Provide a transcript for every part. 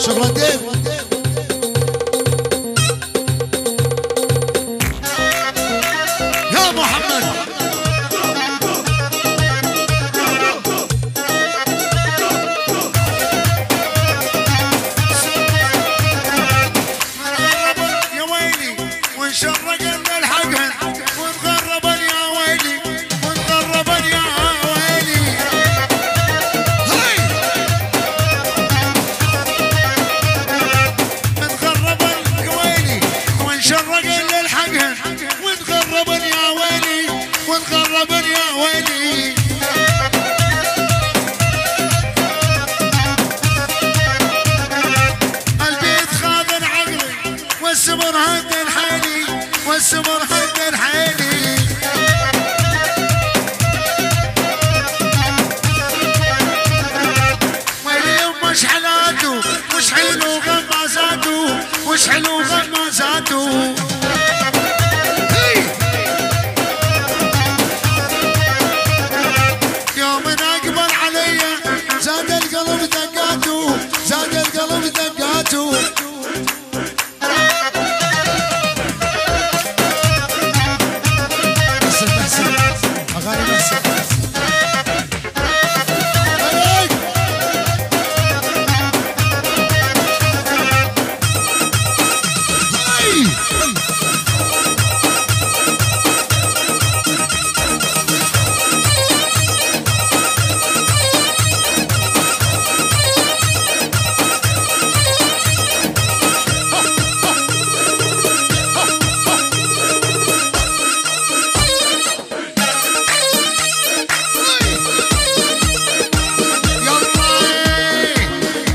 شغله ديب يا محمد. يا ويلي ونشرق الحقن ونغرب يا ويلي ونغرب يا ويلي. هاي نتغرب يا ويلي ونشرق الحقن ونغرب يا ويلي ونغرب يا ويلي. البيت خاذن عقلي والسمر هدن حيلي والسمر هدن حيلي. ويلي ومش حلاته وش حلو غمازاته وش حلو غمازاته. يوم اقبل علي زاد القلب دقاته زاد القلب دقاته. محسن محسن اغاني محسن.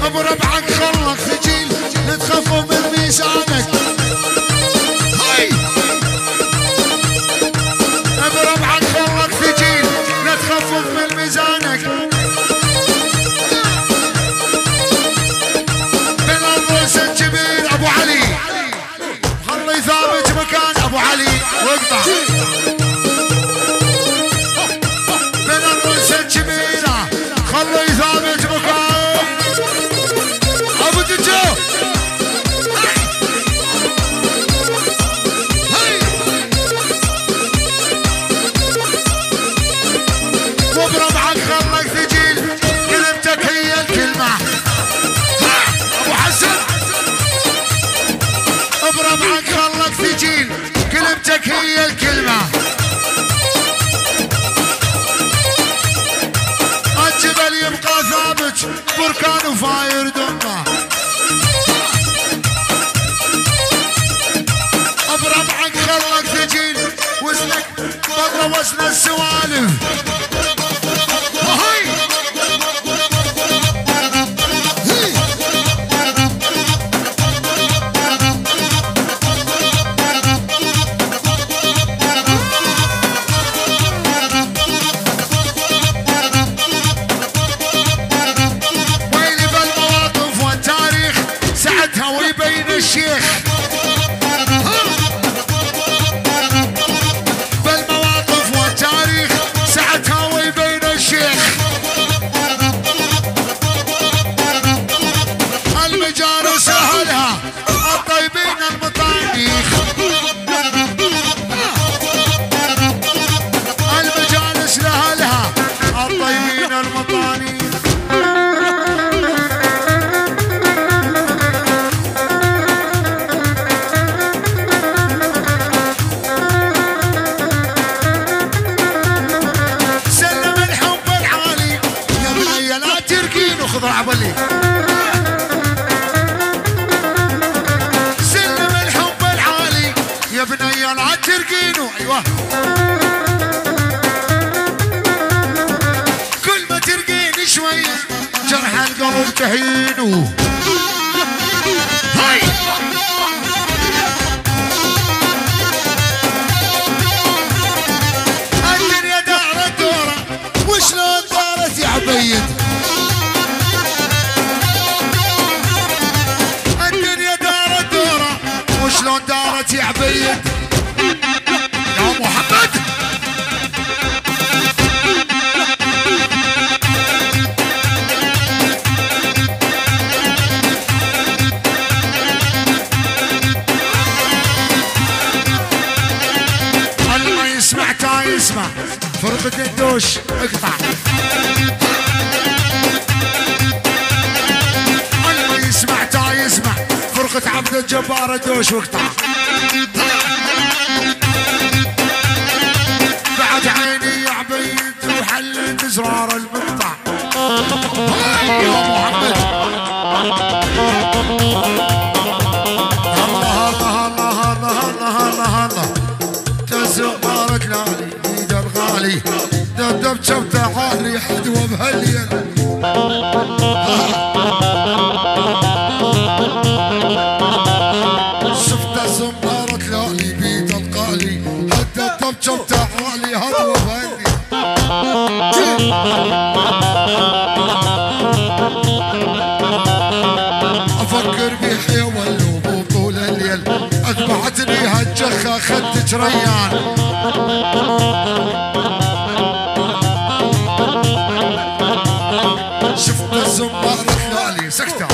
ابو ربعك خلق ثقيل نتخفف من ميزانك. هاي ابو ربعك خلق ثقيل نتخفف من ميزانك. من الرؤوس الكبير ابو علي خلي ثابت مكان ابو علي واقطع. من الرؤوس الكبيره خلي ثابت مكان ابو دجو. وبربعك خلق ثقيل كلمتك هي الكلمة. ابو حسن بربعك خلق ثقيل كلمتك هي الكلمة. الجبل يبقى ثابت بركان وفاير دمه. بربعك خلق ثقيل وزنك بره وزن السوالف. هاي ويلي بالمواقف والتاريخ ساعتها ويبين الشيخ. بالمواقف والتاريخ ساعتها ويبين الشيخ. المجالس اهلها الطيبين المطانيخ. المجالس لاهلها الطيبين المطانيخ. سلم الحب العالي يا بني لا تركين وخذ عبلي. سلم الحب العالي يا بني لا تركين. ايوه كل ما ترقين شويه جرح القلب تهينه. هاي الدنيا دارت دوره وشلون دارت يا عبيد. الدنيا دارت دوره وشلون دارت يا عبيد. يا محمد. فرقة الدوش اقطع. اللي يسمع تا يسمع فرقة عبد الجبار الدوش واقطع. بعد عيني يا عبيد وحلت زرار المقطع. يا محمد الله الله الله الله الله الله الله تزمارك لالي ايد الغالي دبدب شوته عالي حدوه بهالليل. شفت زمارك لالي بيد الغالي دبدب شوته عالي حدوه بهالليل. افكر بحيوان وبطول الليل اذبحتني هالجخه خدت ريان. شفت الزمار خلالي سكتة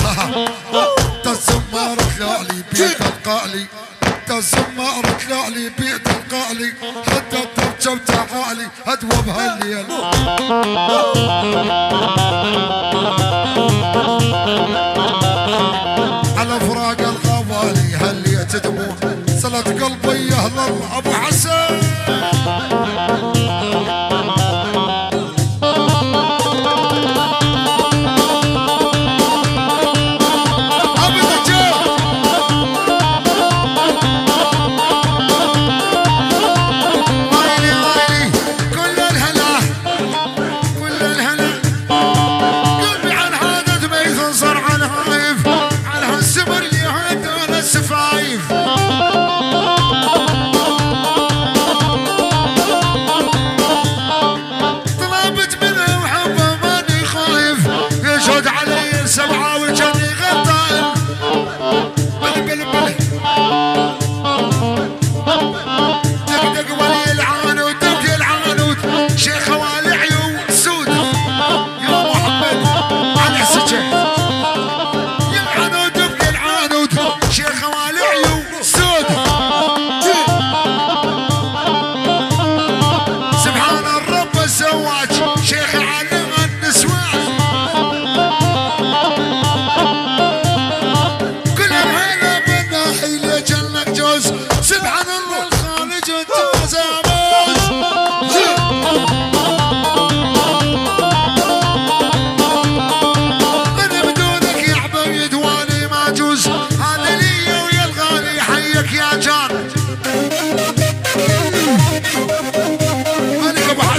الزمار خلالي بيت القالي الزمار خلالي بيت القالي حتى الطرشة تعالي هدوى بهالليل. على فراق الغوالي هليت دموع صلت قلبي يا الله ابو حسن.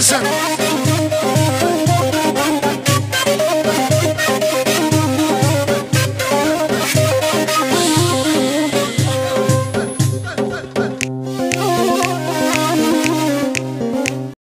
Listen.